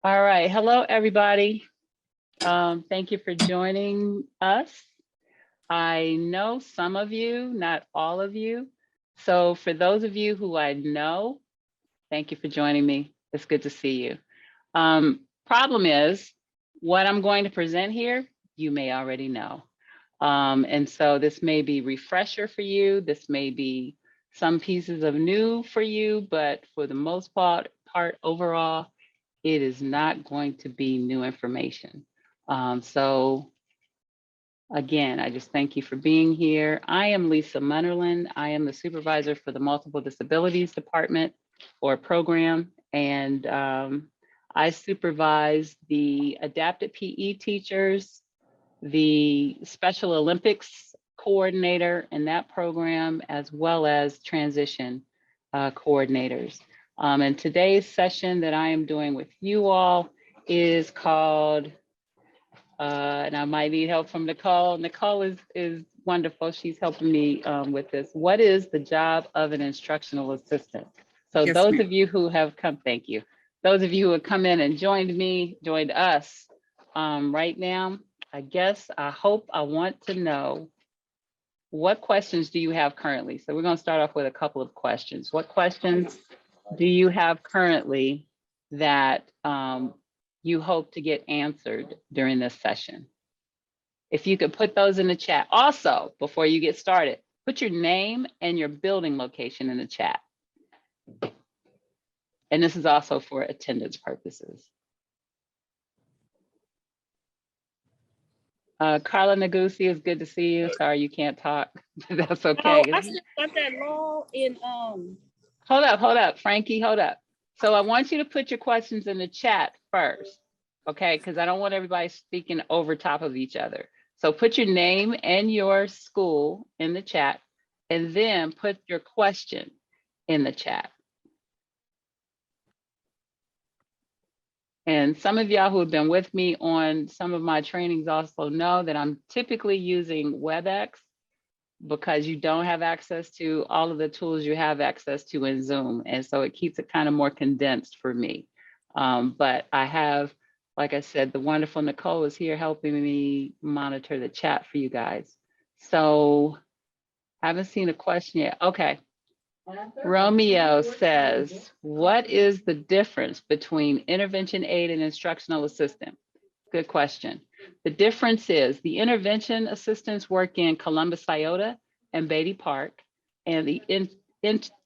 All right. Hello, everybody. Thank you for joining us. I know some of you, not all of you. So for those of you who I know, thank you for joining me. It's good to see you. Problem is, what I'm going to present here, you may already know. And so this may be refresher for you. This may be some pieces of new for you, but for the most part overall, it is not going to be new information. So again, I just thank you for being here. I am Lisa Munnerlin. I am the supervisor for the Multiple Disabilities Department or program. And I supervise the adapted PE teachers, the Special Olympics coordinator in that program, as well as transition coordinators. And today's session that I am doing with you all is called, and I might need help from Nicole. Nicole is wonderful. She's helping me with this. What is the job of an instructional assistant? So Yes, those of you who have come, thank you. Those of you who have come in and joined us right now, I hope I want to know, what questions do you have currently? So we're going to start off with a couple of questions. What questions do you have currently that you hope to get answered during this session? If you could put those in the chat. Also, before you get started, put your name and your building location in the chat. And this is also for attendance purposes. Carla Nagusi, it's good to see you. Sorry you can't talk. That's okay. Oh, I still got that law in Hold up, Frankie, hold up. So I want you to put your questions in the chat first, okay? Because I don't want everybody speaking over top of each other. So put your name and your school in the chat, and then put your question in the chat. And some of y'all who have been with me on some of my trainings also know that I'm typically using WebEx because you don't have access to all of the tools you have access to in Zoom. And so it keeps it kind of more condensed for me. But I have, like I said, the wonderful Nicole is here helping me monitor the chat for you guys. So I haven't seen a question yet. Okay. Romeo says, what is the difference between intervention aid and instructional assistant? Good question. The difference is the intervention assistants work in Columbus, Iota and Beatty Park, and the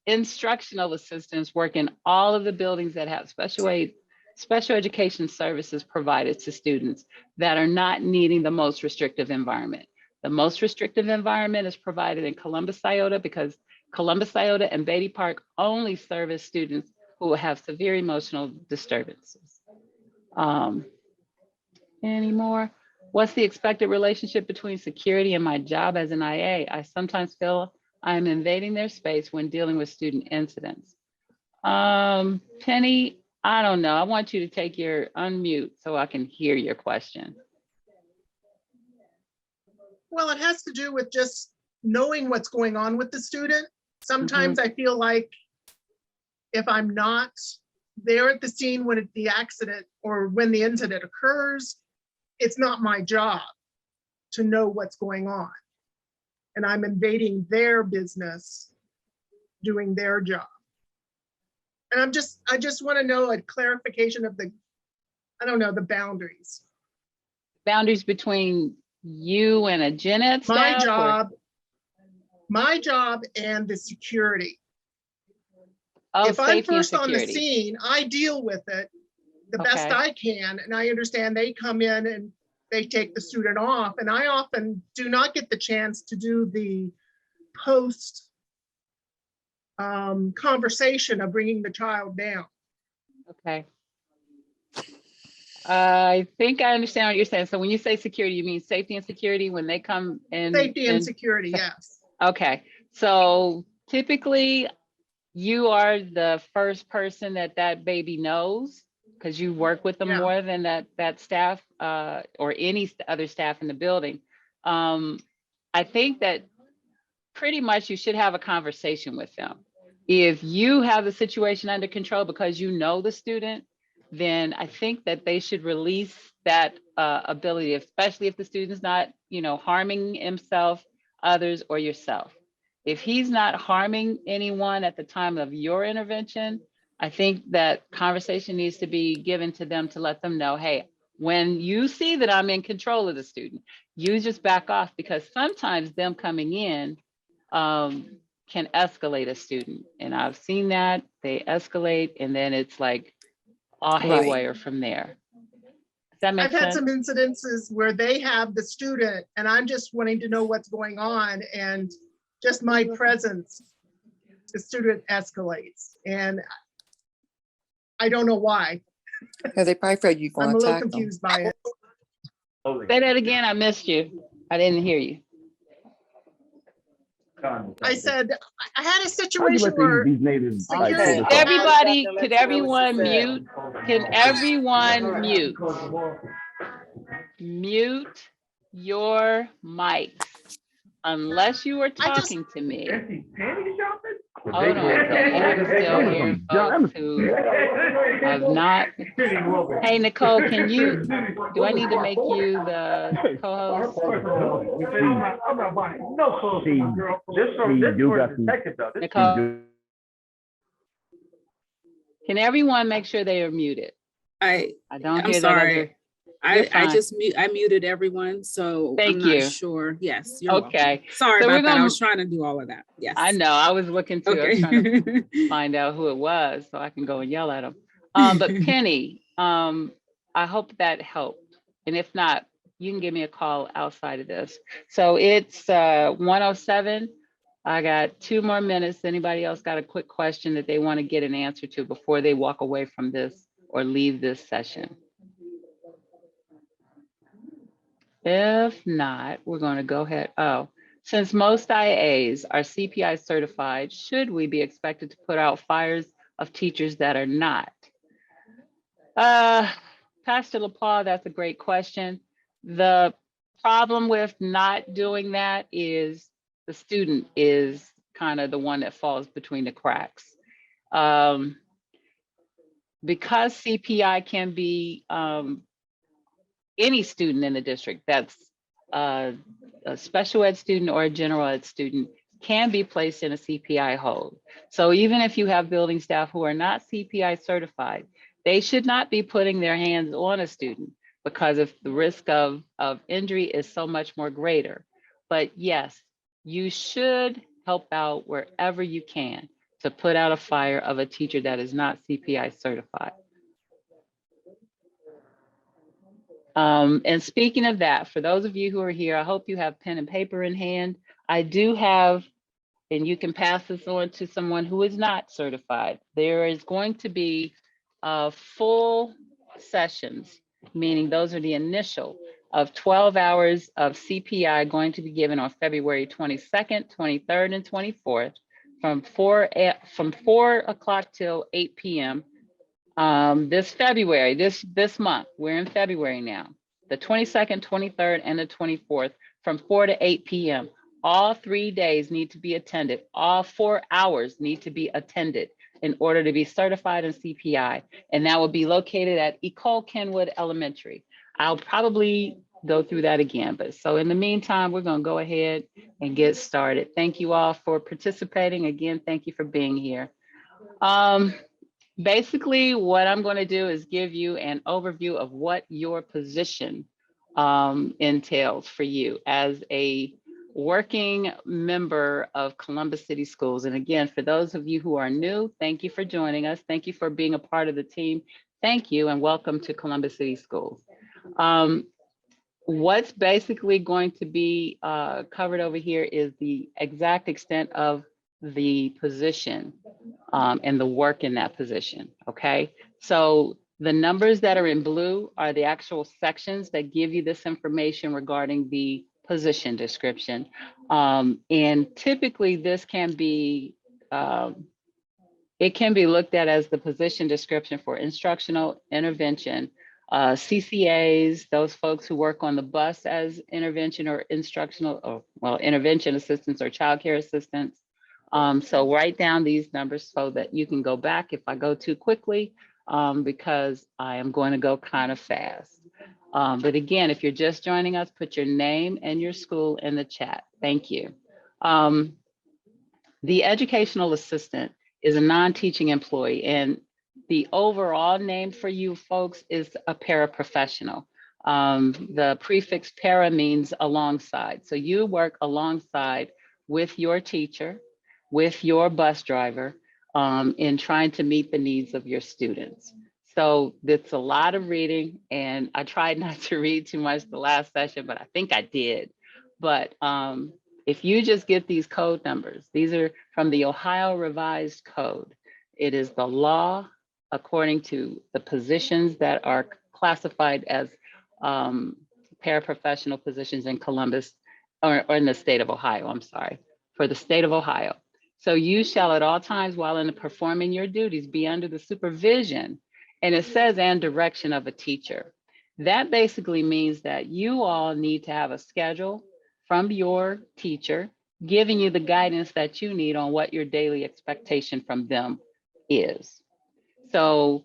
instructional assistants work in all of the buildings that have special education services provided to students that are not needing the most restrictive environment. The most restrictive environment is provided in Columbus, Iota, because Columbus, Iota and Beatty Park only service students who have severe emotional disturbances. Any more? What's the expected relationship between security and my job as an IA? I sometimes feel I'm invading their space when dealing with student incidents. Penny, I don't know. I want you to take your unmute so I can hear your question. well, it has to do with just knowing what's going on with the student. Sometimes I feel like if I'm not there at the scene when the accident or when the incident occurs, it's not my job to know what's going on. And I'm invading their business, doing their job. And I just want to know a clarification of the, I don't know, the boundaries. Boundaries between you and a gen ed staff? My job and the security. Oh, if I'm first on the scene, I deal with it the best I can. And I understand they come in and they take the student off. And I often do not get the chance to do the post conversation of bringing the child down. Okay. I think I understand what you're saying. So when you say security, you mean safety and security when they come in? Safety and security, yes. Okay. So typically you are the first person that baby knows because you work with them more than that staff or any other staff in the building. I think that pretty much you should have a conversation with them. If you have the situation under control because you know the student, then I think that they should release that ability, especially if the student's not, harming himself, others, or yourself. If he's not harming anyone at the time of your intervention, I think that conversation needs to be given to them to let them know, hey, when you see that I'm in control of the student, you just back off, because sometimes them coming in can escalate a student. And I've seen that they escalate, and then it's like all haywire from there. Does that make I've had sense? some incidences where they have the student and I'm just wanting to know what's going on, and just my presence, the student escalates, and I don't know why. Yeah, they probably feel you're I'm going a to little attack them. confused by it. Say that again. I missed you. I didn't hear you. I said, I had a How you situation let where these natives like security figure Could this out? everybody, could everyone mute? Can everyone mute? Mute your mics unless you are I just- talking to me. The Hold big on, world. Penny. I'm still hearing folks who have not. Hey, Nicole, do I need to make you the co-host? I'm not buying no clothes from my girl. This do for got some- detective though. This Nicole, can everyone make sure they are muted? I don't I'm hear sorry. that other. I muted everyone, so Thank I'm not you. sure. Yes, you're Okay. welcome. Sorry So we're about that. I gonna- was trying to do all of that. Yes. I know, I was looking too. I was trying to Okay. find out who it was so I can go and yell at them. But Penny, I hope that helped. And if not, you can give me a call outside of this. So it's 1:07. I got 2 more minutes. Anybody else got a quick question that they want to get an answer to before they walk away from this or leave this session? If not, we're going to go ahead. Oh, since most IAs are CPI certified, should we be expected to put out fires of teachers that are not? Pastor LaPaul, that's a great question. The problem with not doing that is the student is kind of the one that falls between the cracks. Because CPI can be any student in the district that's a special ed student or a general ed student can be placed in a CPI hold. So even if you have building staff who are not CPI certified, they should not be putting their hands on a student because of the risk of injury is so much more greater. But yes, you should help out wherever you can to put out a fire of a teacher that is not CPI certified. And speaking of that, for those of you who are here, I hope you have pen and paper in hand. I do have, and you can pass this on to someone who is not certified. There is going to be full sessions, meaning those are the initial of 12 hours of CPI going to be given on February 22nd, 23rd, and 24th from 4 o'clock till 8 p.m. This February, this month, we're in February now, the 22nd, 23rd, and the 24th from 4 to 8 p.m. All 3 days need to be attended. All 4 hours need to be attended in order to be certified in CPI. And that will be located at Ecole Kenwood Elementary. I'll probably go through that again, but so in the meantime, we're gonna go ahead and get started. Thank you all for participating. Again, thank you for being here. Basically, what I'm going to do is give you an overview of what your position entails for you as a working member of Columbus City Schools. And again, for those of you who are new, thank you for joining us. Thank you for being a part of the team. Thank you and welcome to Columbus City Schools. What's basically going to be covered over here is the exact extent of the position and the work in that position, okay? So the numbers that are in blue are the actual sections that give you this information regarding the position description. And typically this can be, it can be looked at as the position description for instructional intervention, CCAs, those folks who work on the bus as intervention or instructional, or well, intervention assistants or childcare assistants. So write down these numbers so that you can go back. If I go too quickly, because I am going to go kind of fast. But again, if you're just joining us, put your name and your school in the chat. Thank you. The educational assistant is a non-teaching employee, and the overall name for you folks is a paraprofessional. The prefix para means alongside. So you work alongside with your teacher, with your bus driver, in trying to meet the needs of your students. So it's a lot of reading, and I tried not to read too much the last session, but I think I did. But if you just get these code numbers, these are from the Ohio Revised Code. It is the law according to the positions that are classified as paraprofessional positions in Columbus, or in the state of Ohio, I'm sorry, for the state of Ohio. So you shall at all times while in performing your duties be under the supervision, and it says and direction of a teacher. That basically means that you all need to have a schedule from your teacher, giving you the guidance that you need on what your daily expectation from them is. So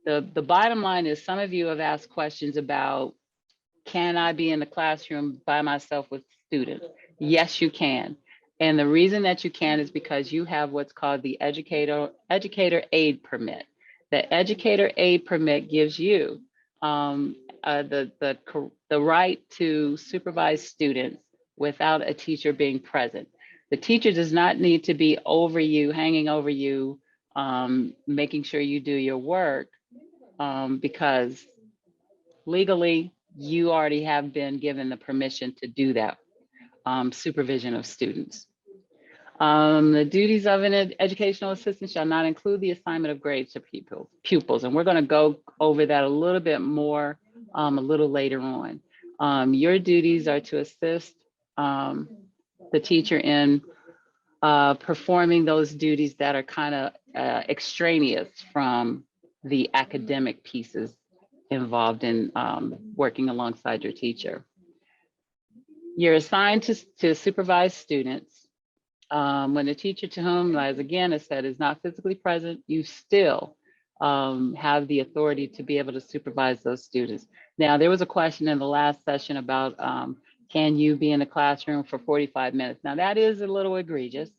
the bottom line is, some of you have asked questions about, can I be in the classroom by myself with students? Yes, you can. And the reason that you can is because you have what's called the educator aid permit. The educator aid permit gives you the right to supervise students without a teacher being present. The teacher does not need to be over you, hanging over you, making sure you do your work, because legally you already have been given the permission to do that supervision of students. The duties of an educational assistant shall not include the assignment of grades to pupils. And we're going to go over that a little bit more a little later on. Your duties are to assist the teacher in performing those duties that are kind of extraneous from the academic pieces involved in working alongside your teacher. You're assigned to supervise students. When the teacher, to whom, as again I said, is not physically present, you still have the authority to be able to supervise those students. Now, there was a question in the last session about can you be in the classroom for 45 minutes? Now, that is a little egregious.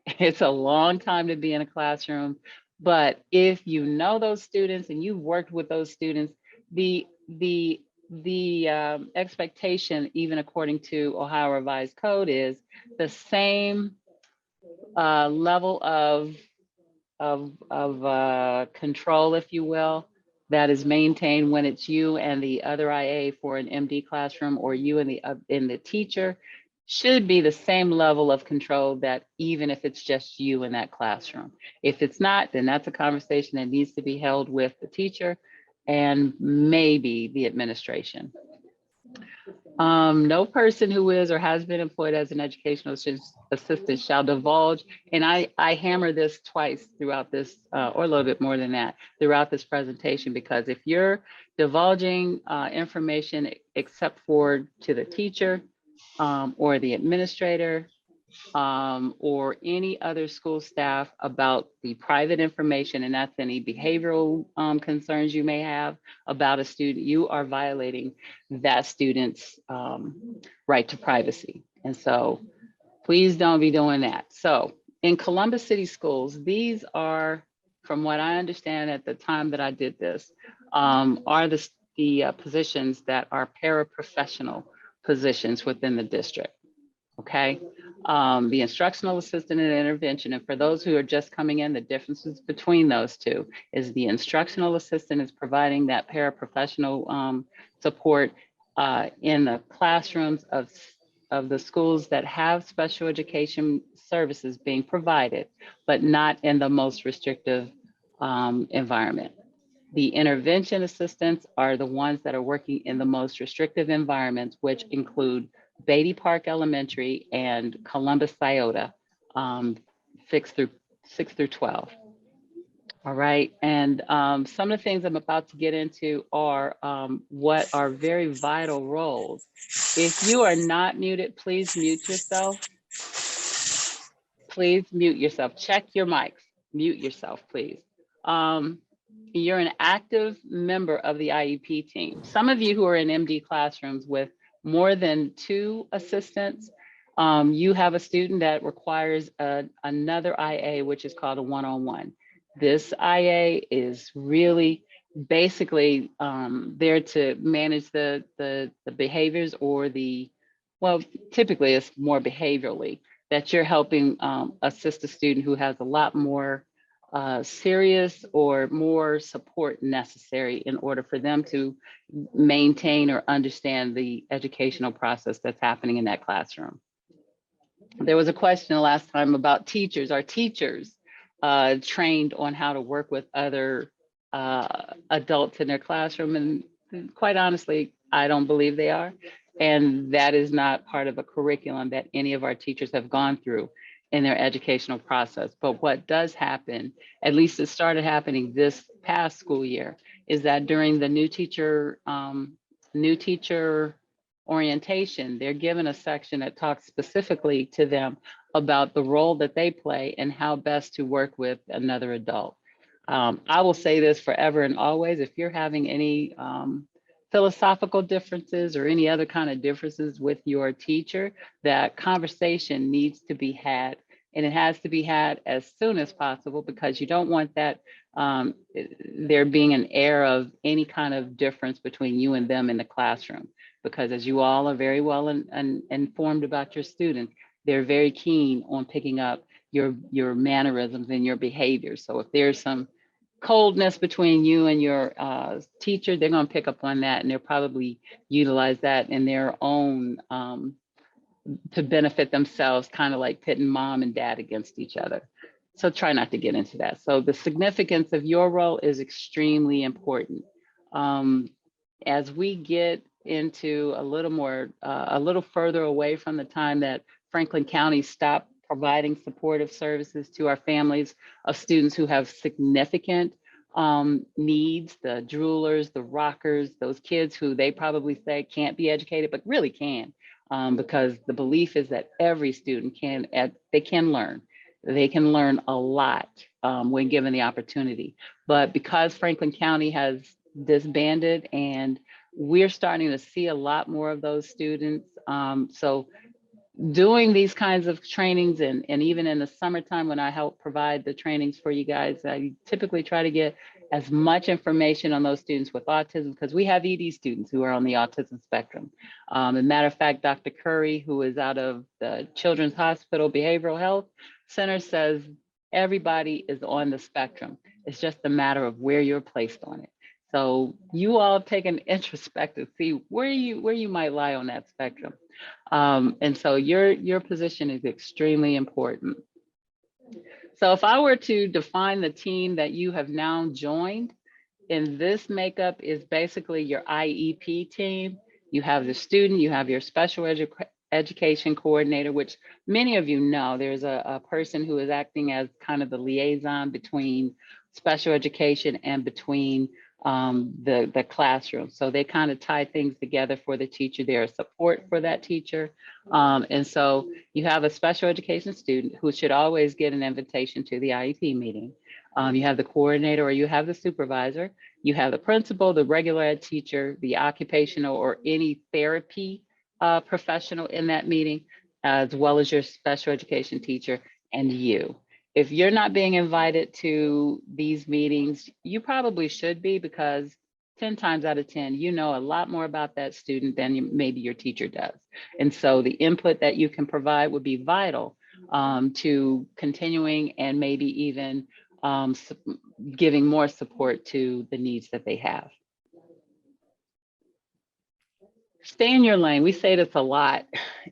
It's a long time to be in a classroom, but if you know those students and you've worked with those students, the expectation, even according to Ohio Revised Code, is the same level of control, if you will, that is maintained when it's you and the other IA for an MD classroom, or you and the teacher, should be the same level of control, that even if it's just you in that classroom. If it's not, then that's a conversation that needs to be held with the teacher and maybe the administration. No person who is or has been employed as an educational assistant shall divulge, and I hammer this twice throughout this, or a little bit more than that, throughout this presentation, because if you're divulging information except for to the teacher or the administrator, or any other school staff about the private information, and that's any behavioral concerns you may have about a student, you are violating that student's right to privacy. And so please don't be doing that. So in Columbus City Schools, these are, from what I understand at the time that I did this, are the positions that are paraprofessional positions within the district. Okay, the instructional assistant and intervention. And for those who are just coming in, the differences between those two is the instructional assistant is providing that paraprofessional support in the classrooms of the schools that have special education services being provided, but not in the most restrictive environment. The intervention assistants are the ones that are working in the most restrictive environments, which include Beatty Park Elementary and Columbus Scioto, 6 through 12. All right, and some of the things I'm about to get into are what are very vital roles. If you are not muted, please mute yourself. Please mute yourself. Check your mics. Mute yourself, please. you're an active member of the IEP team. Some of you who are in MD classrooms with more than 2 assistants, you have a student that requires another IA, which is called a one-on-one. This IA is really basically there to manage the behaviors or well, typically it's more behaviorally that you're helping assist a student who has a lot more serious or more support necessary in order for them to maintain or understand the educational process that's happening in that classroom. There was a question last time about teachers. Are teachers trained on how to work with other adults in their classroom? And quite honestly, I don't believe they are. And that is not part of a curriculum that any of our teachers have gone through in their educational process. But what does happen, at least it started happening this past school year, is that during the new teacher orientation, they're given a section that talks specifically to them about the role that they play and how best to work with another adult. I will say this forever and always, if you're having any philosophical differences or any other kind of differences with your teacher, that conversation needs to be had. And it has to be had as soon as possible, because you don't want that there being an air of any kind of difference between you and them in the classroom. Because as you all are very well informed about your students, they're very keen on picking up your mannerisms and your behaviors. So if there's some coldness between you and your teacher, they're going to pick up on that, and they'll probably utilize that in their own to benefit themselves, kind of like pitting mom and dad against each other. So try not to get into that. So the significance of your role is extremely important. As we get into a little further away from the time that Franklin County stopped providing supportive services to our families of students who have significant needs, the droolers, the rockers, those kids who they probably say can't be educated, but really can, because the belief is that every student can learn. They can learn a lot when given the opportunity. But because Franklin County has disbanded, and we're starting to see a lot more of those students, so doing these kinds of trainings, and even in the summertime when I help provide the trainings for you guys, I typically try to get as much information on those students with autism, because we have ED students who are on the autism spectrum. As a matter of fact, Dr. Curry, who is out of the Children's Hospital Behavioral Health Center, says everybody is on the spectrum. It's just a matter of where you're placed on it. So you all take an introspective, see where you might lie on that spectrum. And so your position is extremely important. So if I were to define the team that you have now joined, in this makeup is basically your IEP team. You have the student, you have your special education coordinator, which many of you know. There's a person who is acting as kind of the liaison between special education and between the classroom. So they kind of tie things together for the teacher. They're support for that teacher. And so you have a special education student who should always get an invitation to the IEP meeting. You have the coordinator, or you have the supervisor. You have the principal, the regular ed teacher, the occupational or any therapy professional in that meeting, as well as your special education teacher and you. If you're not being invited to these meetings, you probably should be, because 10 times out of 10, you know a lot more about that student than maybe your teacher does. And so the input that you can provide would be vital to continuing and maybe even giving more support to the needs that they have. Stay in your lane. We say this a lot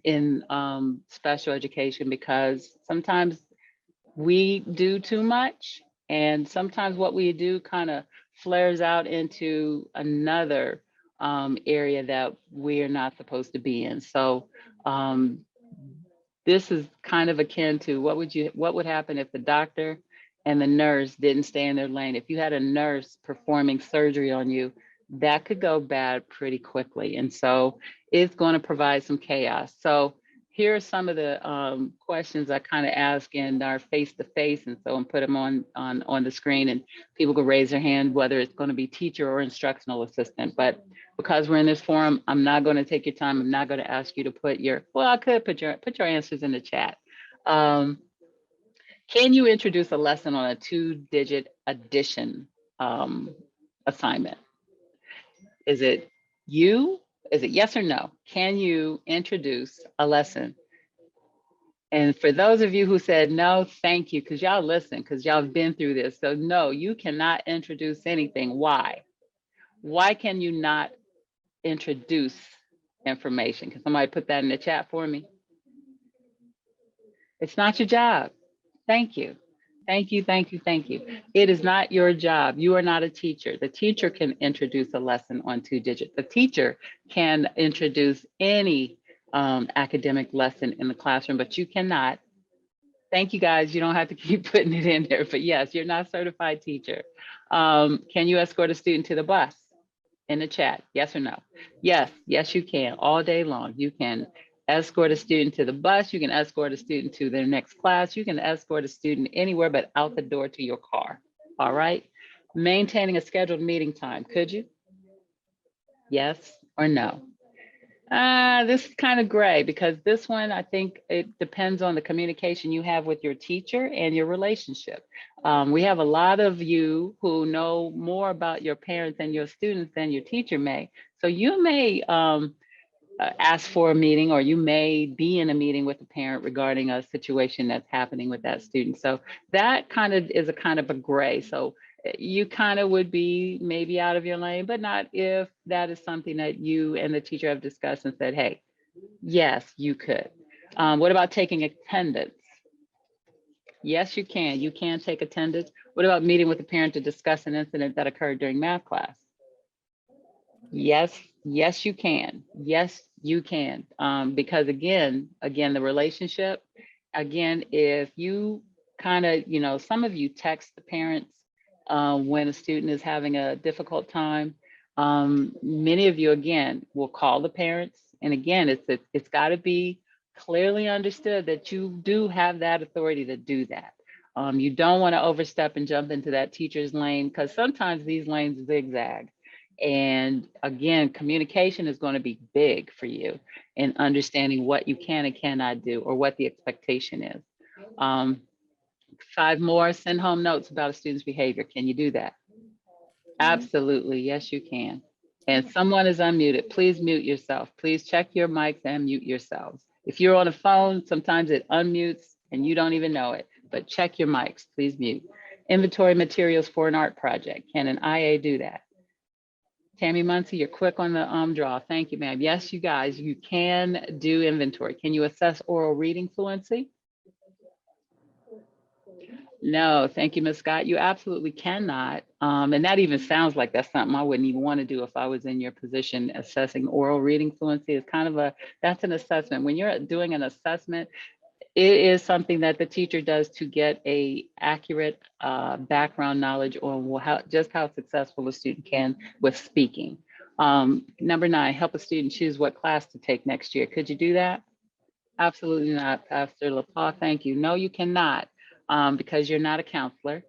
in special education, because sometimes we do too much, and sometimes what we do kind of flares out into another area that we're not supposed to be in. So this is kind of akin to what would happen if the doctor and the nurse didn't stay in their lane. If you had a nurse performing surgery on you, that could go bad pretty quickly. And so it's going to provide some chaos. So here are some of the questions I kind of ask in our face-to-face, and so and put them on the screen, and people can raise their hand, whether it's going to be teacher or instructional assistant. But because we're in this forum, I'm not going to take your time. I'm not going to ask you to put your, well, I could put your answers in the chat. Can you introduce a lesson on a 2-digit addition assignment? Is it you? Is it yes or no? Can you introduce a lesson? And for those of you who said no, thank you, because y'all listen, because y'all have been through this. So no, you cannot introduce anything. Why? Why can you not introduce information? Can somebody put that in the chat for me? It's not your job. Thank you. Thank you, thank you, thank you. It is not your job. You are not a teacher. The teacher can introduce a lesson on 2 digits. The teacher can introduce any academic lesson in the classroom, but you cannot. Thank you guys. You don't have to keep putting it in there, but yes, you're not a certified teacher. Can you escort a student to the bus? In the chat, yes or no? Yes, yes, you can, all day long. You can escort a student to the bus. You can escort a student to their next class. You can escort a student anywhere but out the door to your car, all right? Maintaining a scheduled meeting time, could you? Yes or no? This is kind of gray, because this one, I think it depends on the communication you have with your teacher and your relationship. We have a lot of you who know more about your parents and your students than your teacher may. So you may ask for a meeting, or you may be in a meeting with a parent regarding a situation that's happening with that student. So that kind of is a kind of a gray. So you kind of would be maybe out of your lane, but not if that is something that you and the teacher have discussed and said, hey, yes, you could. What about taking attendance? Yes, you can. You can take attendance. What about meeting with a parent to discuss an incident that occurred during math class? Yes, yes, you can. Yes, you can. Because again, the relationship, again, if you kind of, some of you text the parents when a student is having a difficult time. Many of you, again, will call the parents. And again, it's got to be clearly understood that you do have that authority to do that. You don't want to overstep and jump into that teacher's lane, because sometimes these lanes zigzag. And again, communication is going to be big for you in understanding what you can and cannot do, or what the expectation is. 5 more, send home notes about a student's behavior. Can you do that? Absolutely, yes, you can. And someone is unmuted. Please mute yourself. Please check your mics and mute yourselves. If you're on a phone, sometimes it unmutes and you don't even know it, but check your mics, please mute. Inventory materials for an art project. Can an IA do that? Tammy Muncie, you're quick on the draw. Thank you, ma'am. Yes, you guys, you can do inventory. Can you assess oral reading fluency? No, thank you, Ms. Scott. You absolutely cannot. And that even sounds like that's something I wouldn't even want to do if I was in your position. Assessing oral reading fluency is kind of that's an assessment. When you're doing an assessment, it is something that the teacher does to get a accurate background knowledge on just how successful a student can with speaking. Number 9, help a student choose what class to take next year. Could you do that? Absolutely not, Pastor LaPaw. Thank you. No, you cannot, because you're not a counselor.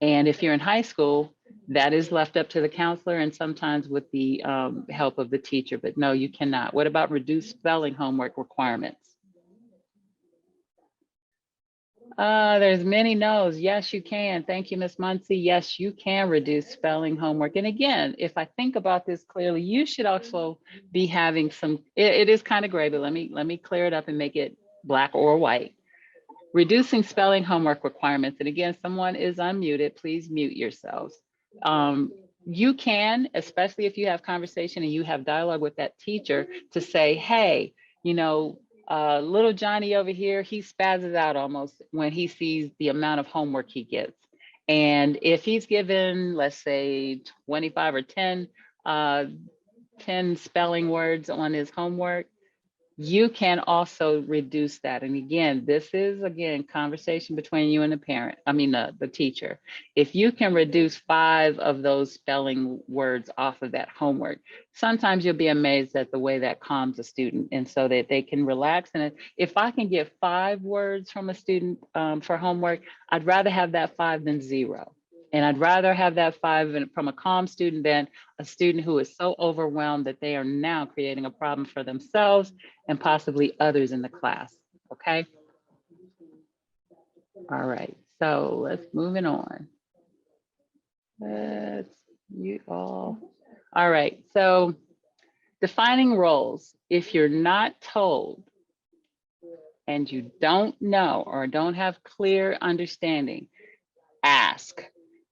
And if you're in high school, that is left up to the counselor, and sometimes with the help of the teacher, but no, you cannot. What about reduced spelling homework requirements? There's many no's. Yes, you can. Thank you, Ms. Muncie. Yes, you can reduce spelling homework. And again, if I think about this clearly, you should also be having some, it is kind of gray, but let me clear it up and make it black or white. Reducing spelling homework requirements. And again, someone is unmuted. Please mute yourselves. You can, especially if you have conversation and you have dialogue with that teacher, to say, hey, little Johnny over here, he spazzes out almost when he sees the amount of homework he gets. And if he's given, let's say 25 or 10 spelling words on his homework, you can also reduce that. And again, this is again conversation between you and the parent, the teacher. If you can reduce 5 of those spelling words off of that homework, sometimes you'll be amazed at the way that calms a student, and so that they can relax. And if I can get 5 words from a student for homework, I'd rather have that 5 than 0. And I'd rather have that 5 from a calm student than a student who is so overwhelmed that they are now creating a problem for themselves and possibly others in the class. Okay. All right. So let's moving on. Let's you all. All right. So defining roles. If you're not told and you don't know or don't have clear understanding, ask.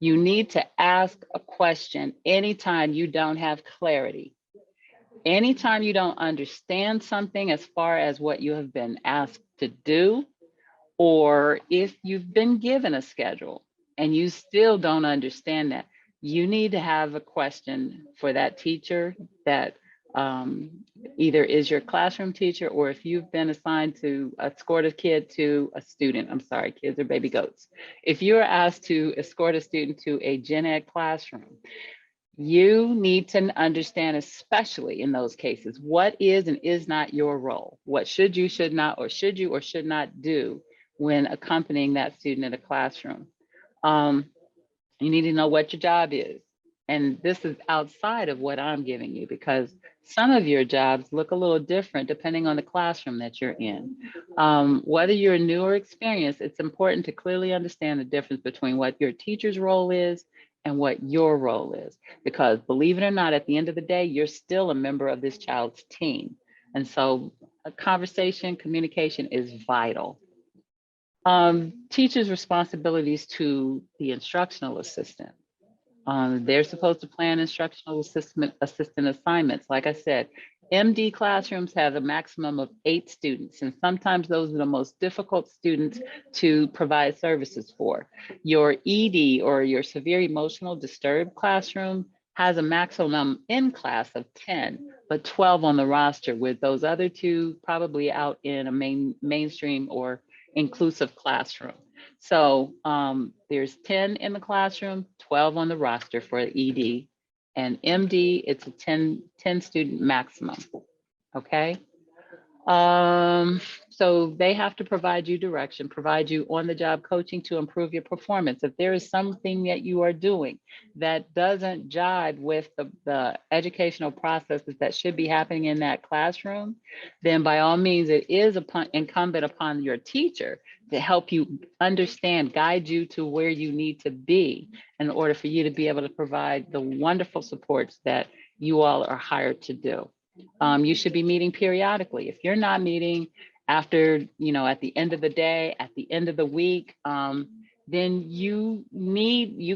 You need to ask a question anytime you don't have clarity. Anytime you don't understand something as far as what you have been asked to do, or if you've been given a schedule and you still don't understand that, you need to have a question for that teacher that either is your classroom teacher, or if you've been assigned to escort a kid to a student, I'm sorry, kids are baby goats. If you are asked to escort a student to a gen ed classroom, you need to understand, especially in those cases, what is and is not your role. What should you, should not, or should you or should not do when accompanying that student in a classroom. You need to know what your job is. And this is outside of what I'm giving you, because some of your jobs look a little different depending on the classroom that you're in. Whether you're new or experienced, it's important to clearly understand the difference between what your teacher's role is and what your role is. Because believe it or not, at the end of the day, you're still a member of this child's team. And so a conversation, communication is vital. Teachers' responsibilities to the instructional assistant. They're supposed to plan instructional assistant assignments. Like I said, MD classrooms have a maximum of 8 students, and sometimes those are the most difficult students to provide services for. Your ED, or your severe emotional disturbed classroom, has a maximum in class of 10, but 12 on the roster, with those other 2 probably out in a mainstream or inclusive classroom. So there's 10 in the classroom, 12 on the roster for ED, and MD, it's a 10 student maximum, okay? So they have to provide you direction, provide you on-the-job coaching to improve your performance. If there is something that you are doing that doesn't jive with the educational processes that should be happening in that classroom, then by all means, it is incumbent upon your teacher to help you understand, guide you to where you need to be in order for you to be able to provide the wonderful supports that you all are hired to do. You should be meeting periodically. If you're not meeting after, at the end of the day, at the end of the week, then you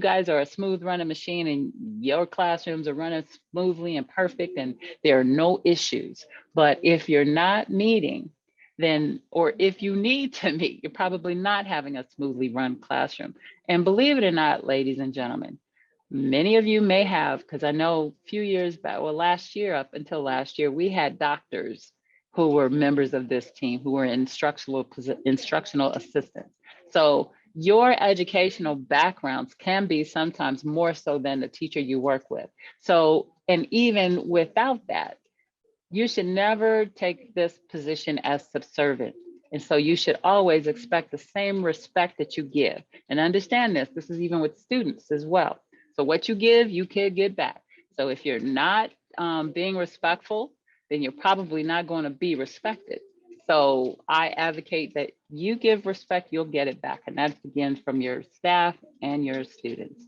guys are a smooth running machine, and your classrooms are running smoothly and perfect, and there are no issues. But if you're not meeting, then, or if you need to meet, you're probably not having a smoothly run classroom. And believe it or not, ladies and gentlemen, many of you may have, because I know a few years back, well, last year, up until last year, we had doctors who were members of this team, who were instructional assistants. So your educational backgrounds can be sometimes more so than the teacher you work with. So, and even without that, you should never take this position as subservient. And so you should always expect the same respect that you give. And understand this is even with students as well. So what you give, you can get back. So if you're not being respectful, then you're probably not going to be respected. So I advocate that you give respect, you'll get it back. And that begins from your staff and your students.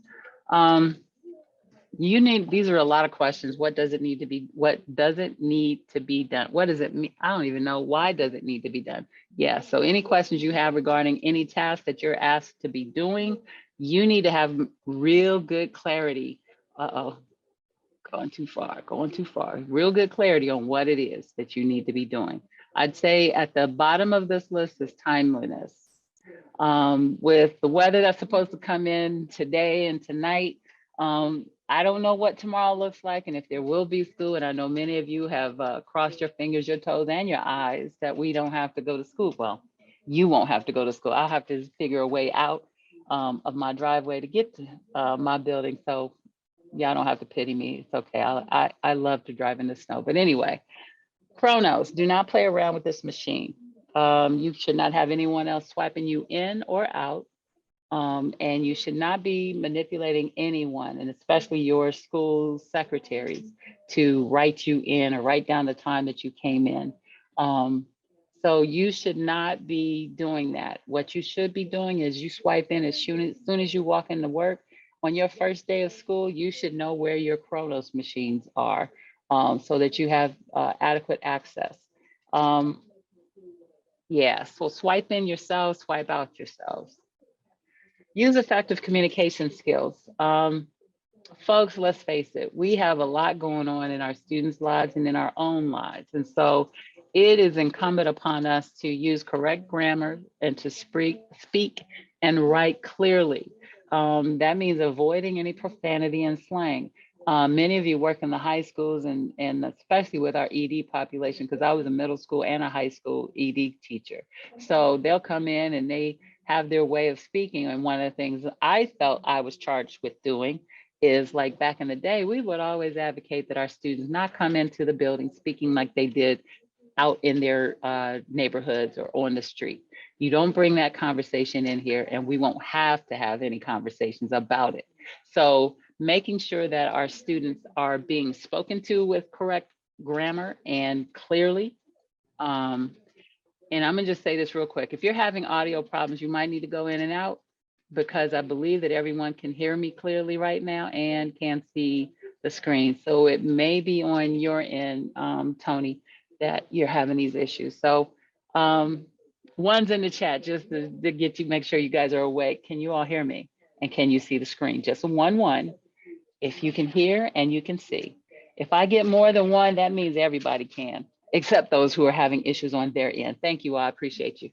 These are a lot of questions. What does it need to be? What doesn't need to be done? What does it mean? I don't even know. Why does it need to be done? Yeah, so any questions you have regarding any task that you're asked to be doing, you need to have real good clarity. Uh-oh, going too far. Real good clarity on what it is that you need to be doing. I'd say at the bottom of this list is timeliness. With the weather that's supposed to come in today and tonight, I don't know what tomorrow looks like and if there will be school. And I know many of you have crossed your fingers, your toes, and your eyes that we don't have to go to school. Well, you won't have to go to school. I'll have to figure a way out of my driveway to get to my building. So y'all don't have to pity me. It's okay. I love to drive in the snow. But anyway, Chronos, do not play around with this machine. You should not have anyone else swiping you in or out. And you should not be manipulating anyone, and especially your school secretaries, to write you in or write down the time that you came in. So you should not be doing that. What you should be doing is you swipe in as soon as you walk into work. On your first day of school, you should know where your Chronos machines are, so that you have adequate access. Yeah, so swipe in yourselves, swipe out yourselves. Use effective communication skills. Folks, let's face it, we have a lot going on in our students' lives and in our own lives. And so it is incumbent upon us to use correct grammar and to speak and write clearly. That means avoiding any profanity and slang. Many of you work in the high schools and especially with our ED population, because I was a middle school and a high school ED teacher. So they'll come in and they have their way of speaking. And one of the things I felt I was charged with doing is, like back in the day, we would always advocate that our students not come into the building speaking like they did out in their neighborhoods or on the street. You don't bring that conversation in here, and we won't have to have any conversations about it. So making sure that our students are being spoken to with correct grammar and clearly. And I'm gonna just say this real quick. If you're having audio problems, you might need to go in and out, because I believe that everyone can hear me clearly right now and can see the screen. So it may be on your end, Tony, that you're having these issues. So one's in the chat just to get you, make sure you guys are awake. Can you all hear me? And can you see the screen? Just a 1-1. If you can hear and you can see. If I get more than one, that means everybody can, except those who are having issues on their end. Thank you all, I appreciate you.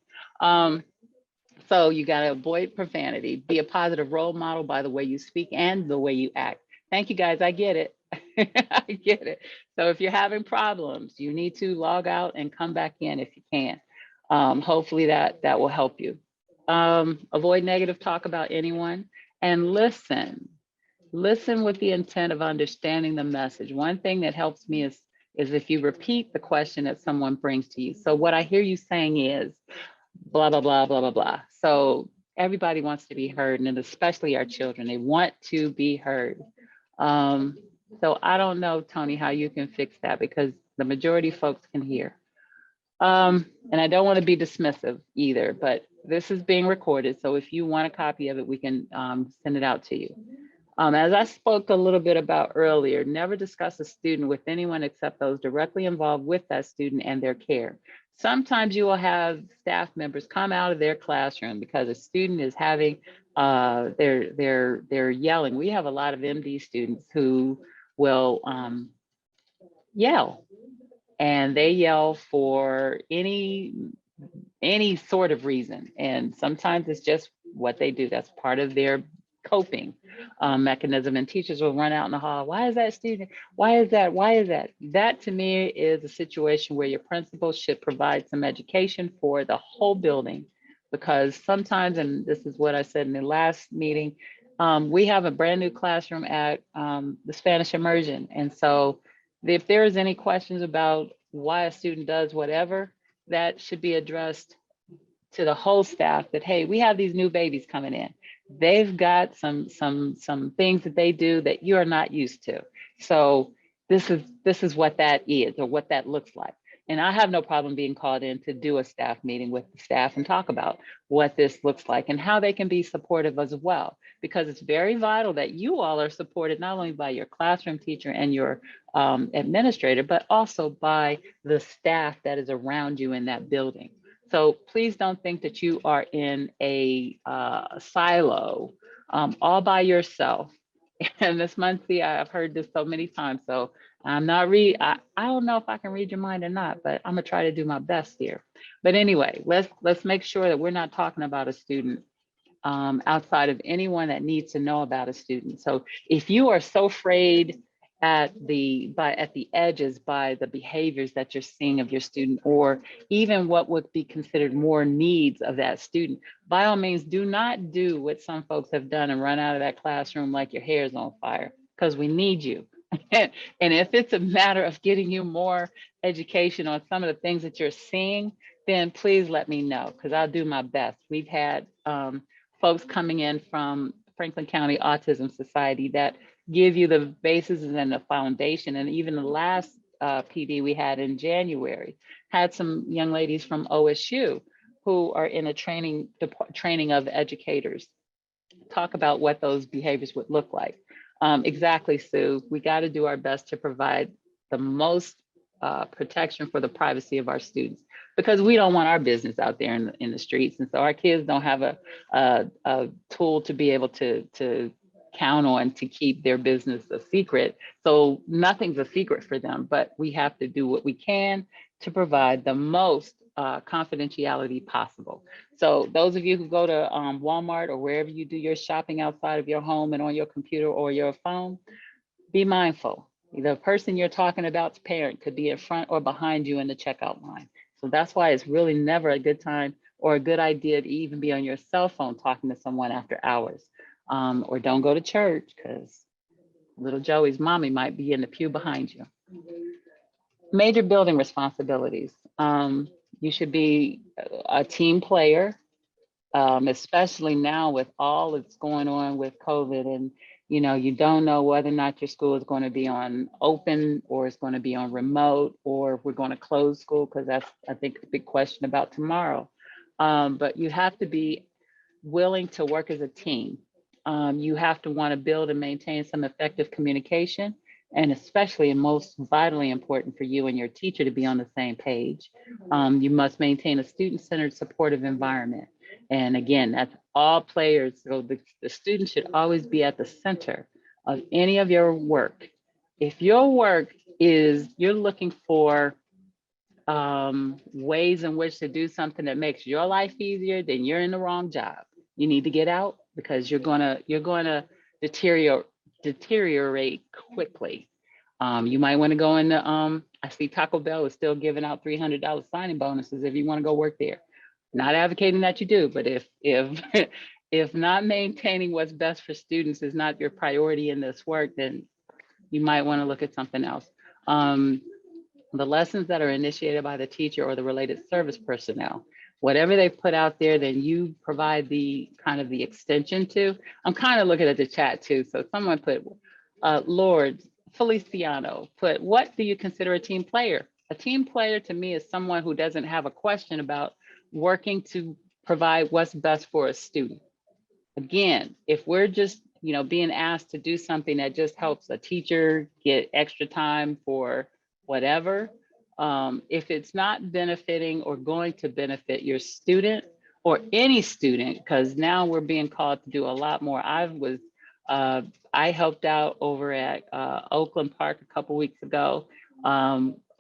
So you gotta avoid profanity, be a positive role model by the way you speak and the way you act. Thank you guys, I get it. I get it. So if you're having problems, you need to log out and come back in if you can. Hopefully that will help you. Avoid negative talk about anyone, and listen with the intent of understanding the message. One thing that helps me is if you repeat the question that someone brings to you. So what I hear you saying is blah, blah, blah, blah, blah, blah. So everybody wants to be heard, and especially our children, they want to be heard. So I don't know, Tony, how you can fix that, because the majority of folks can hear. And I don't want to be dismissive either, but this is being recorded. So if you want a copy of it, we can send it out to you. As I spoke a little bit about earlier, never discuss a student with anyone except those directly involved with that student and their care. Sometimes you will have staff members come out of their classroom because a student is having, they're yelling. We have a lot of MD students who will yell, and they yell for any sort of reason. And sometimes it's just what they do. That's part of their coping mechanism. And teachers will run out in the hall. Why is that student? Why is that? Why is that? That to me is a situation where your principal should provide some education for the whole building, because sometimes, and this is what I said in the last meeting, we have a brand new classroom at the Spanish immersion. And so if there is any questions about why a student does whatever, that should be addressed to the whole staff, that, hey, we have these new babies coming in. They've got some things that they do that you are not used to. So this is what that is, or what that looks like. And I have no problem being called in to do a staff meeting with the staff and talk about what this looks like and how they can be supportive as well, because it's very vital that you all are supported not only by your classroom teacher and your administrator, but also by the staff that is around you in that building. So please don't think that you are in a silo all by yourself. And this monthly, I've heard this so many times. So I'm not I don't know if I can read your mind or not, but I'm gonna try to do my best here. But anyway, let's make sure that we're not talking about a student outside of anyone that needs to know about a student. So if you are so frayed at the edges by the behaviors that you're seeing of your student, or even what would be considered more needs of that student, by all means, do not do what some folks have done and run out of that classroom like your hair is on fire, because we need you. And if it's a matter of getting you more education on some of the things that you're seeing, then please let me know, because I'll do my best. We've had folks coming in from Franklin County Autism Society that give you the basis and the foundation. And even the last PD we had in January had some young ladies from OSU who are in a training of educators talk about what those behaviors would look like. Exactly, Sue. We got to do our best to provide the most protection for the privacy of our students, because we don't want our business out there in the streets. And so our kids don't have a tool to be able to count on to keep their business a secret. So nothing's a secret for them, but we have to do what we can to provide the most confidentiality possible. So those of you who go to Walmart or wherever you do your shopping outside of your home and on your computer or your phone, be mindful. The person you're talking about's parent could be in front or behind you in the checkout line. So that's why it's really never a good time or a good idea to even be on your cell phone talking to someone after hours. Or don't go to church, because little Joey's mommy might be in the pew behind you. Major building responsibilities. You should be a team player, especially now with all that's going on with COVID, and you don't know whether or not your school is going to be on open or it's going to be on remote, or if we're going to close school, because that's, I think, a big question about tomorrow. But you have to be willing to work as a team. You have to want to build and maintain some effective communication, and especially and most vitally important for you and your teacher to be on the same page. You must maintain a student-centered supportive environment. And again, that's all players. So the student should always be at the center of any of your work. If your work is, you're looking for ways in which to do something that makes your life easier, then you're in the wrong job. You need to get out, because you're gonna deteriorate quickly. You might want to go into I see Taco Bell is still giving out $300 signing bonuses if you want to go work there. Not advocating that you do, but if if not maintaining what's best for students is not your priority in this work, then you might want to look at something else. The lessons that are initiated by the teacher or the related service personnel, whatever they put out there, then you provide the kind of the extension to. I'm kind of looking at the chat too. So someone put, Lord Feliciano put, what do you consider a team player? A team player to me is someone who doesn't have a question about working to provide what's best for a student. Again, if we're just being asked to do something that just helps a teacher get extra time for whatever, if it's not benefiting or going to benefit your student or any student, because now we're being called to do a lot more. I helped out over at Oakland Park a couple weeks ago.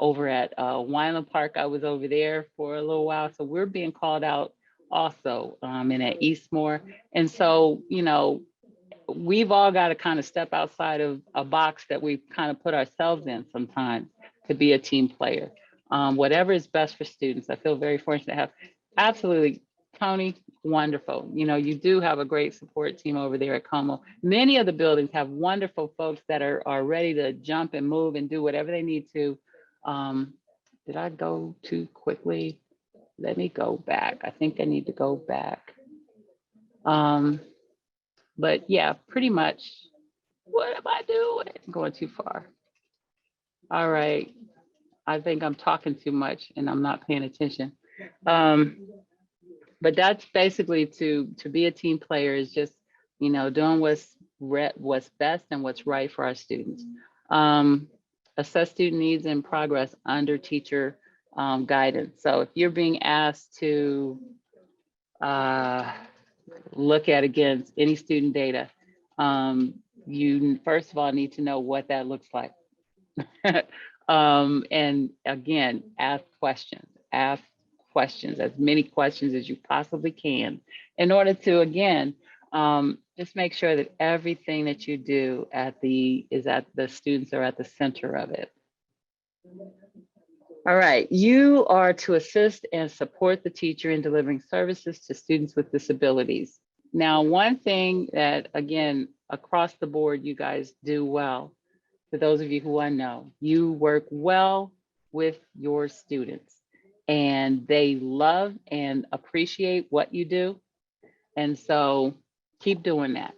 Over at Wineland Park, I was over there for a little while. So we're being called out also, and at Eastmore. And so, we've all got to kind of step outside of a box that we've kind of put ourselves in sometimes to be a team player. Whatever is best for students. I feel very fortunate to have, absolutely, Tony, wonderful. You do have a great support team over there at Como. Many of the buildings have wonderful folks that are ready to jump and move and do whatever they need to. Did I go too quickly? Let me go back. I think I need to go back. But yeah, pretty much. What am I doing? I'm going too far. All right. I think I'm talking too much and I'm not paying attention. But that's basically to be a team player is just, doing what's best and what's right for our students. Assess student needs and progress under teacher guidance. So if you're being asked to look at against any student data, you first of all need to know what that looks like. And again, ask questions. questions, as many questions as you possibly can, in order to, again, just make sure that everything that you do is at the students are at the center of it. All right, you are to assist and support the teacher in delivering services to students with disabilities. Now, one thing that, again, across the board, you guys do well, for those of you who I know, you work well with your students and they love and appreciate what you do. And so keep doing that.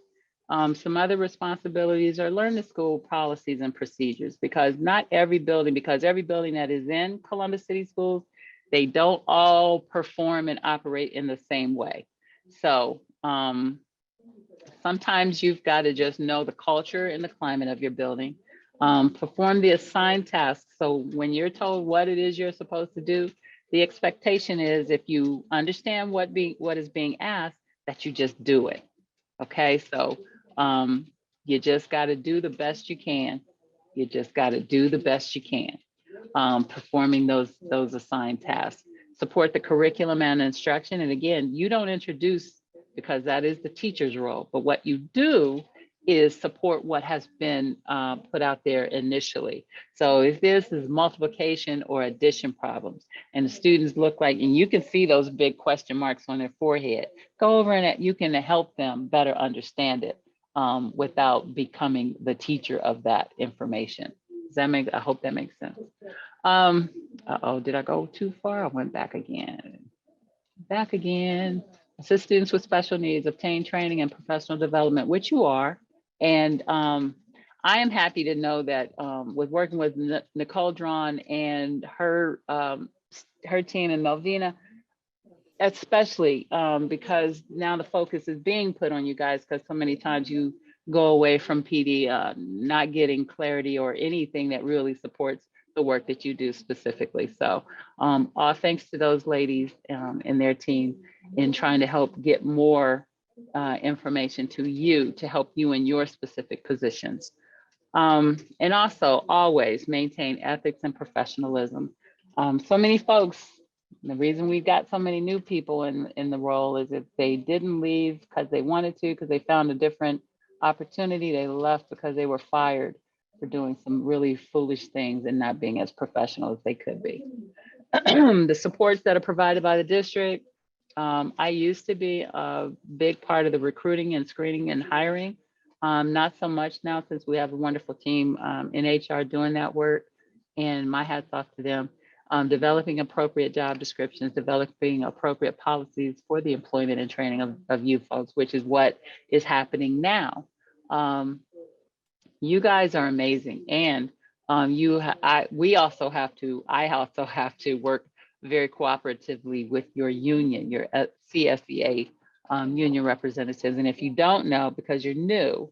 Some other responsibilities are learn the school policies and procedures, because every building that is in Columbus City Schools, they don't all perform and operate in the same way. So sometimes you've got to just know the culture and the climate of your building. Perform the assigned tasks. So when you're told what it is you're supposed to do, the expectation is, if you understand what is being asked, that you just do it. Okay, so you just got to do the best you can. You just got to do the best you can, performing those assigned tasks. Support the curriculum and instruction. And again, you don't introduce, because that is the teacher's role, but what you do is support what has been put out there initially. So if this is multiplication or addition problems, and the students look like, and you can see those big question marks on their forehead, go over and you can help them better understand it without becoming the teacher of that information. Does that make, I hope that makes sense. Uh-oh, did I go too far? I went back again. Back again. Assist students with special needs, obtain training and professional development, which you are. And I am happy to know that with working with Nicole Drawn and her team and Melvina, especially because now the focus is being put on you guys, because so many times you go away from PD not getting clarity or anything that really supports the work that you do specifically. So all thanks to those ladies and their team in trying to help get more information to you, to help you in your specific positions. And also always maintain ethics and professionalism. So many folks, the reason we've got so many new people in the role is if they didn't leave because they wanted to, because they found a different opportunity, they left because they were fired for doing some really foolish things and not being as professional as they could be. The supports that are provided by the district. I used to be a big part of the recruiting and screening and hiring. Not so much now, since we have a wonderful team in HR doing that work, and my hat's off to them. Developing appropriate job descriptions, developing appropriate policies for the employment and training of you folks, which is what is happening now. You guys are amazing. And I also have to work very cooperatively with your union, your CSEA union representatives. And if you don't know, because you're new,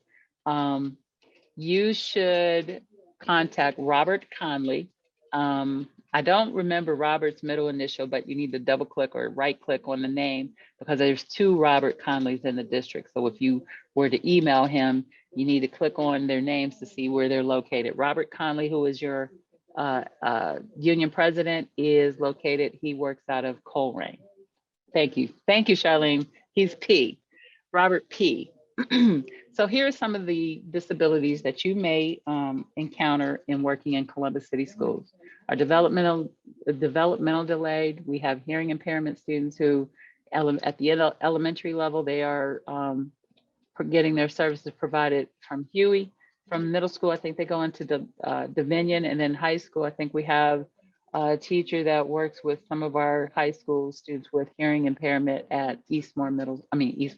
you should contact Robert Conley. I don't remember Robert's middle initial, but you need to double click or right click on the name, because there's 2 Robert Conleys in the district. So if you were to email him, you need to click on their names to see where they're located. Robert Conley, who is your union president, is located, he works out of Colerain. Thank you, Charlene. He's P, Robert P. So here are some of the disabilities that you may encounter in working in Columbus City Schools. Our developmental delayed. We have hearing impairment students who at the elementary level, they are getting their services provided from Huey. From middle school, I think they go into the Dominion, and then high school, I think we have a teacher that works with some of our high school students with hearing impairment at Eastmore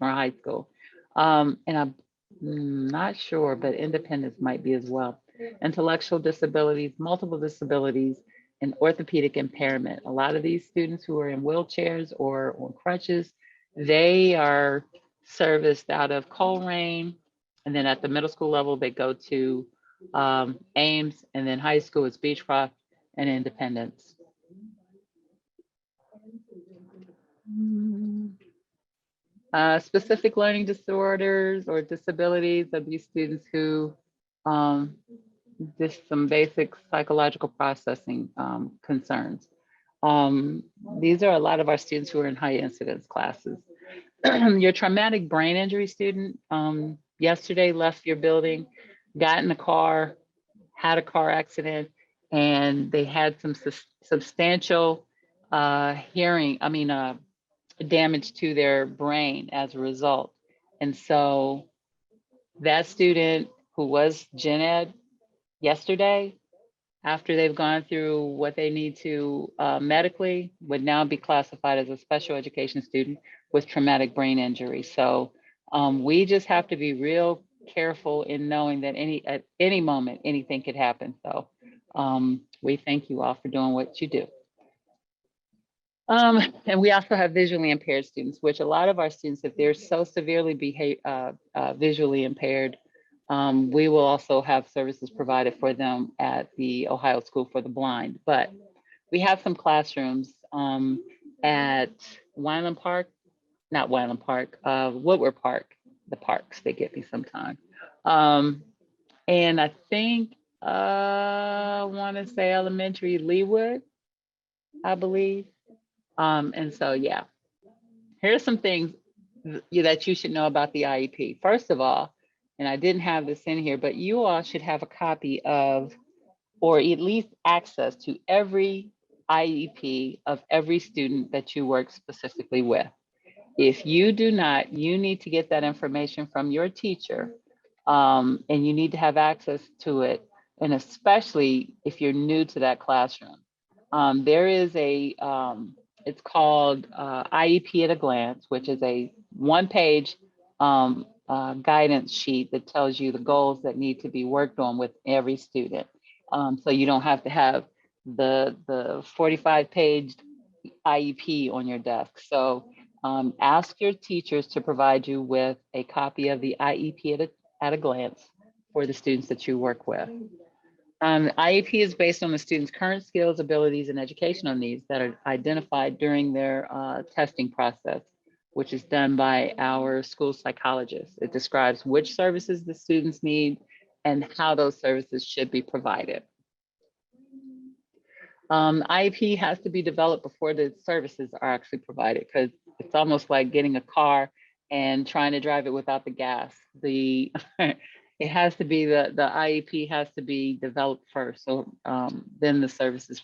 High School. And I'm not sure, but Independence might be as well. Intellectual disabilities, multiple disabilities, and orthopedic impairment. A lot of these students who are in wheelchairs or on crutches, they are serviced out of Colerain. And then at the middle school level, they go to Ames, and then high school is Beechcroft and Independence. Specific learning disorders or disabilities of these students who just some basic psychological processing concerns. These are a lot of our students who are in high incidence classes. Your traumatic brain injury student yesterday left your building, got in a car, had a car accident, and they had some substantial damage to their brain as a result. And so that student who was gen ed yesterday, after they've gone through what they need to medically, would now be classified as a special education student with traumatic brain injury. So we just have to be real careful in knowing that at any moment, anything could happen. So we thank you all for doing what you do. And we also have visually impaired students, which a lot of our students, if they're so severely visually impaired, we will also have services provided for them at the Ohio School for the Blind. But we have some classrooms at Woodward Park, the parks, they get me sometime. And I think, I want to say elementary Leewood, I believe. And so, yeah, here's some things that you should know about the IEP. First of all, and I didn't have this in here, but you all should have a copy of, or at least access to every IEP of every student that you work specifically with. If you do not, you need to get that information from your teacher, and you need to have access to it. And especially if you're new to that classroom. There is it's called IEP at a Glance, which is a one-page guidance sheet that tells you the goals that need to be worked on with every student. So you don't have to have the 45-page IEP on your desk. So ask your teachers to provide you with a copy of the IEP at a glance for the students that you work with. IEP is based on the student's current skills, abilities, and educational needs that are identified during their testing process, which is done by our school psychologist. It describes which services the students need and how those services should be provided. IEP has to be developed before the services are actually provided, because it's almost like getting a car and trying to drive it without the gas. It has to be the IEP has to be developed first, so then the services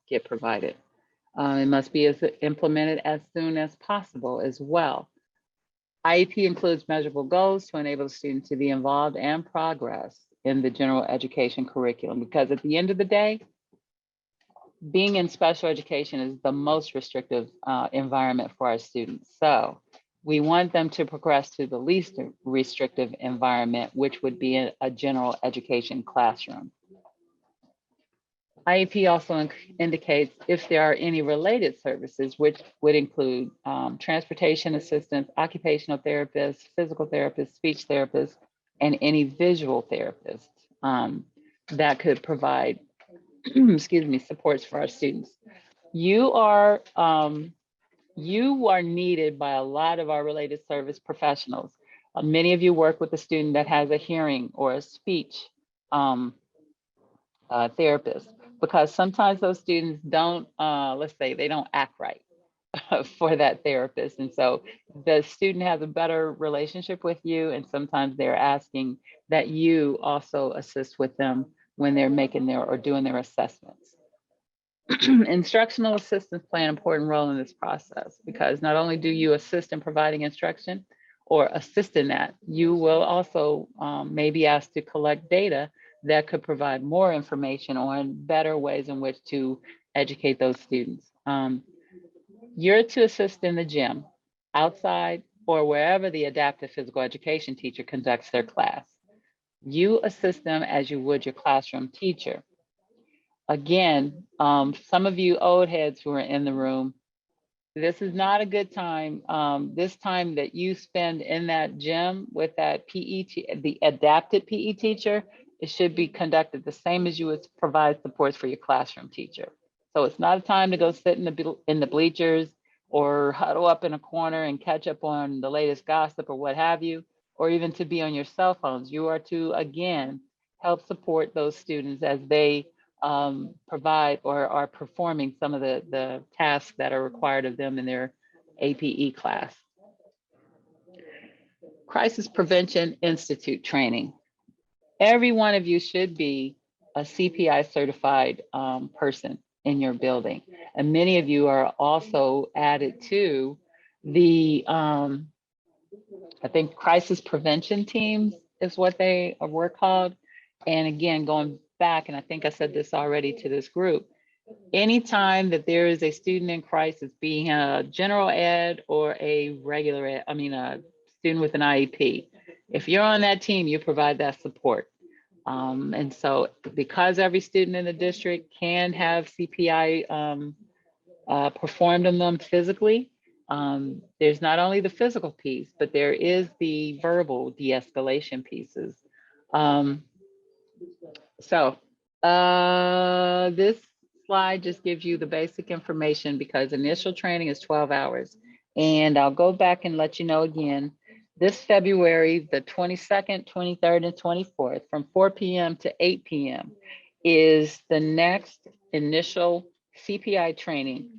get provided. It must be implemented as soon as possible as well. IEP includes measurable goals to enable the student to be involved and progress in the general education curriculum, because at the end of the day, being in special education is the most restrictive environment for our students. So we want them to progress to the least restrictive environment, which would be a general education classroom. IEP also indicates if there are any related services, which would include transportation assistance, occupational therapists, physical therapists, speech therapists, and any visual therapists that could provide supports for our students. You are needed by a lot of our related service professionals. Many of you work with a student that has a hearing or a speech therapist, because sometimes those students don't, let's say they don't act right for that therapist. And so the student has a better relationship with you, and sometimes they're asking that you also assist with them when they're making or doing their assessments. Instructional assistants play an important role in this process, because not only do you assist in providing instruction or assist in that, you will also maybe asked to collect data that could provide more information on better ways in which to educate those students. You're to assist in the gym, outside, or wherever the adaptive physical education teacher conducts their class. You assist them as you would your classroom teacher. Again, some of you old heads who are in the room, this is not a good time. This time that you spend in that gym with that the adapted PE teacher, it should be conducted the same as you would provide supports for your classroom teacher. So it's not a time to go sit in the bleachers or huddle up in a corner and catch up on the latest gossip or what have you, or even to be on your cell phones. You are to, again, help support those students as they provide or are performing some of the tasks that are required of them in their APE class. Crisis Prevention Institute training. Every one of you should be a CPI certified person in your building. And many of you are also added to the, I think crisis prevention teams is what they were called. And again, going back, and I think I said this already to this group, anytime that there is a student in crisis, being a general ed or a regular ed, a student with an IEP, if you're on that team, you provide that support. And so because every student in the district can have CPI performed on them physically, there's not only the physical piece, but there is the verbal de-escalation pieces. This slide just gives you the basic information because initial training is 12 hours. And I'll go back and let you know again, this February, the 22nd, 23rd, and 24th, from 4 p.m. to 8 p.m. is the next initial CPI training.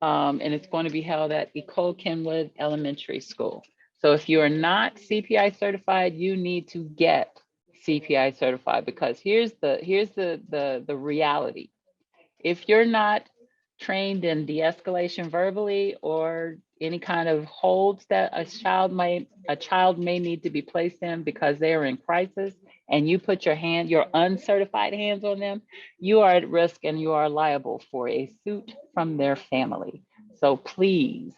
And it's going to be held at Ecole Kenwood Elementary School. So if you are not CPI certified, you need to get CPI certified, because here's the reality. If you're not trained in de-escalation verbally or any kind of holds that a child may need to be placed in because they are in crisis, and you put your uncertified hands on them, you are at risk and you are liable for a suit from their family. So please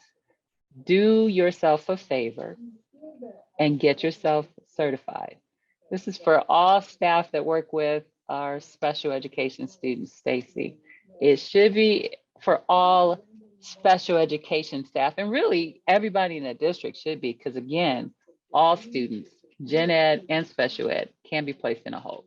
do yourself a favor and get yourself certified. This is for all staff that work with our special education students, Stacy. It should be for all special education staff, and really everybody in the district should be, because again, all students, gen ed and special ed, can be placed in a hold.